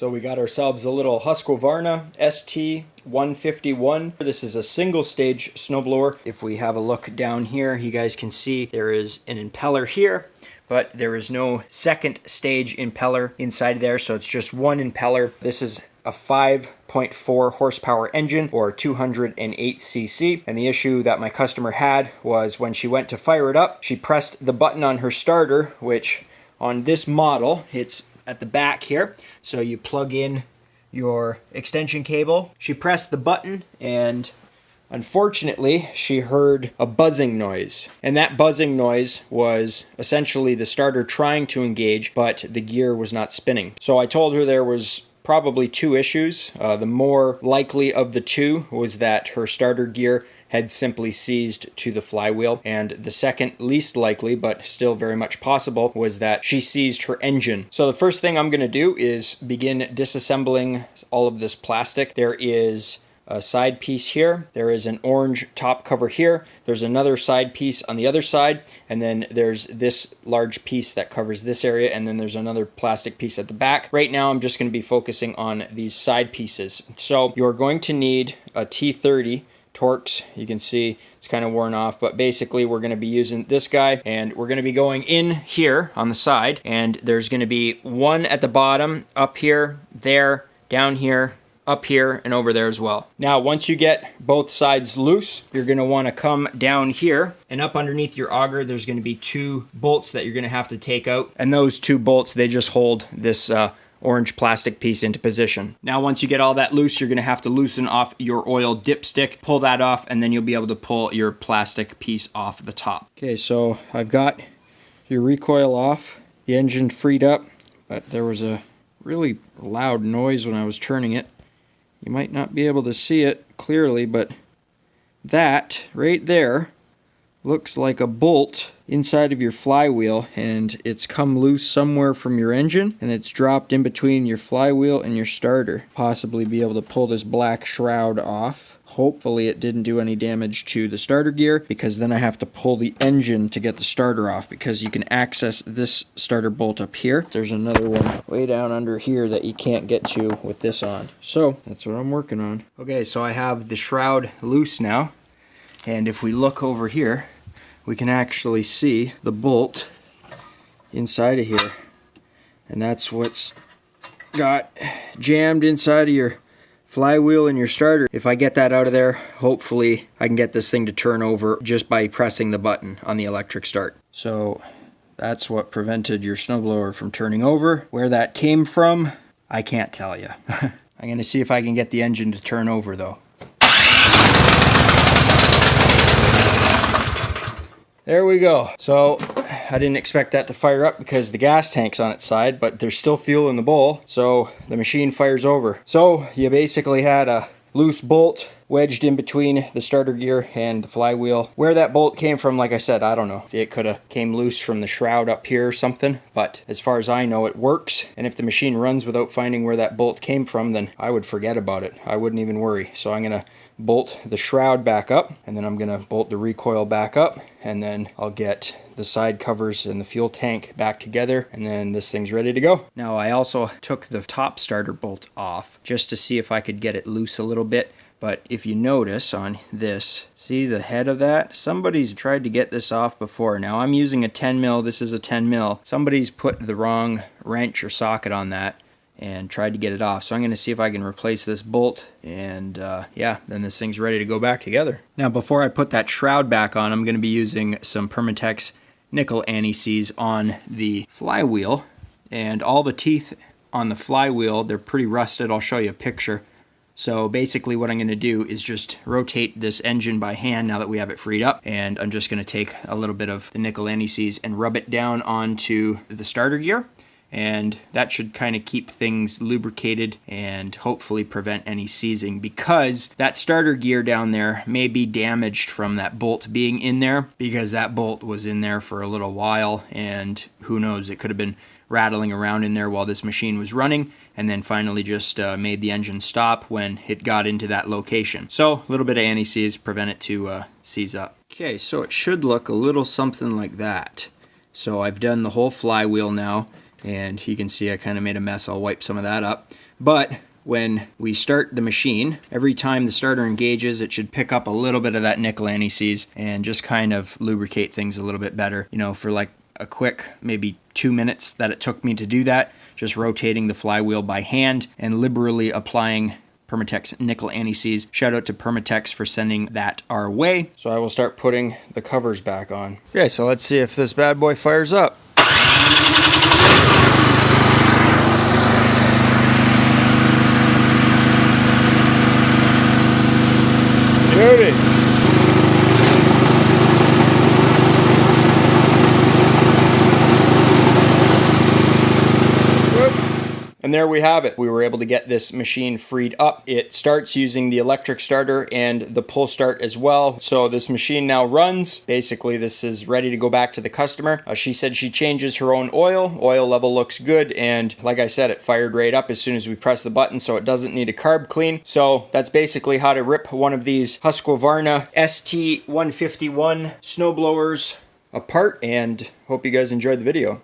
So we got ourselves a little Husqvarna ST 151. This is a single stage snowblower. If we have a look down here, you guys can see there is an impeller here, but there is no second stage impeller inside there, so it's just one impeller. This is a 5.4 horsepower engine, or 208 cc, and the issue that my customer had was when she went to fire it up, she pressed the button on her starter, which on this model, it's at the back here, so you plug in your extension cable. She pressed the button and unfortunately she heard a buzzing noise, and that buzzing noise was essentially the starter trying to engage, but the gear was not spinning. So I told her there was probably two issues. The more likely of the two was that her starter gear had simply seized to the flywheel, and the second least likely, but still very much possible, was that she seized her engine. So the first thing I'm going to do is begin disassembling all of this plastic. There is a side piece here, there is an orange top cover here, there's another side piece on the other side, and then there's this large piece that covers this area, and then there's another plastic piece at the back. Right now I'm just going to be focusing on these side pieces. So you're going to need a T30 Torx. You can see it's kind of worn off, but basically we're going to be using this guy, and we're going to be going in here on the side, and there's going to be one at the bottom, up here, there, down here, up here, and over there as well. Now once you get both sides loose, you're going to want to come down here, and up underneath your auger there's going to be two bolts that you're going to have to take out, and those two bolts, they just hold this orange plastic piece into position. Now once you get all that loose, you're going to have to loosen off your oil dipstick, pull that off, and then you'll be able to pull your plastic piece off the top. Okay, so I've got your recoil off, the engine freed up, but there was a really loud noise when I was turning it. You might not be able to see it clearly, but that right there looks like a bolt inside of your flywheel, and it's come loose somewhere from your engine, and it's dropped in between your flywheel and your starter. Possibly be able to pull this black shroud off. Hopefully it didn't do any damage to the starter gear, because then I have to pull the engine to get the starter off, because you can access this starter bolt up here. There's another one way down under here that you can't get to with this on. So that's what I'm working on. Okay, so I have the shroud loose now, and if we look over here, we can actually see the bolt inside of here, and that's what's got jammed inside of your flywheel and your starter. If I get that out of there, hopefully I can get this thing to turn over just by pressing the button on the electric start. So that's what prevented your snowblower from turning over. Where that came from, I can't tell you. I'm going to see if I can get the engine to turn over though. There we go. So I didn't expect that to fire up because the gas tank's on its side, but there's still fuel in the bowl, so the machine fires over. So you basically had a loose bolt wedged in between the starter gear and the flywheel. Where that bolt came from, like I said, I don't know. It could have came loose from the shroud up here or something, but as far as I know, it works. And if the machine runs without finding where that bolt came from, then I would forget about it. I wouldn't even worry. So I'm gonna bolt the shroud back up, and then I'm gonna bolt the recoil back up, and then I'll get the side covers and the fuel tank back together, and then this thing's ready to go. Now I also took the top starter bolt off just to see if I could get it loose a little bit. But if you notice on this, see the head of that? Somebody's tried to get this off before. Now I'm using a 10 mil, this is a 10 mil. Somebody's put the wrong wrench or socket on that and tried to get it off. So I'm going to see if I can replace this bolt, and yeah, then this thing's ready to go back together. Now before I put that shroud back on, I'm going to be using some Permatex nickel anti-seize on the flywheel, and all the teeth on the flywheel, they're pretty rusted. I'll show you a picture. So basically what I'm going to do is just rotate this engine by hand now that we have it freed up, and I'm just going to take a little bit of the nickel anti-seize and rub it down onto the starter gear, and that should kind of keep things lubricated and hopefully prevent any seizing, because that starter gear down there may be damaged from that bolt being in there, because that bolt was in there for a little while, and who knows, it could have been rattling around in there while this machine was running, and then finally just made the engine stop when it got into that location. So a little bit of anti-seize, prevent it to seize up. Okay, so it should look a little something like that. So I've done the whole flywheel now, and you can see I kind of made a mess. I'll wipe some of that up. But when we start the machine, every time the starter engages, it should pick up a little bit of that nickel anti-seize and just kind of lubricate things a little bit better. You know, for like a quick, maybe 2 minutes that it took me to do that, just rotating the flywheel by hand and liberally applying Permatex nickel anti-seize. Shout out to Permatex for sending that our way. So I will start putting the covers back on. Okay, so let's see if this bad boy fires up. Beauty. And there we have it. We were able to get this machine freed up. It starts using the electric starter and the pull start as well. So this machine now runs. Basically, this is ready to go back to the customer. She said she changes her own oil. Oil level looks good. And like I said, it fired right up as soon as we press the button, so it doesn't need a carb clean. So that's basically how to rip one of these Husqvarna ST 151 snowblowers apart, and hope you guys enjoyed the video.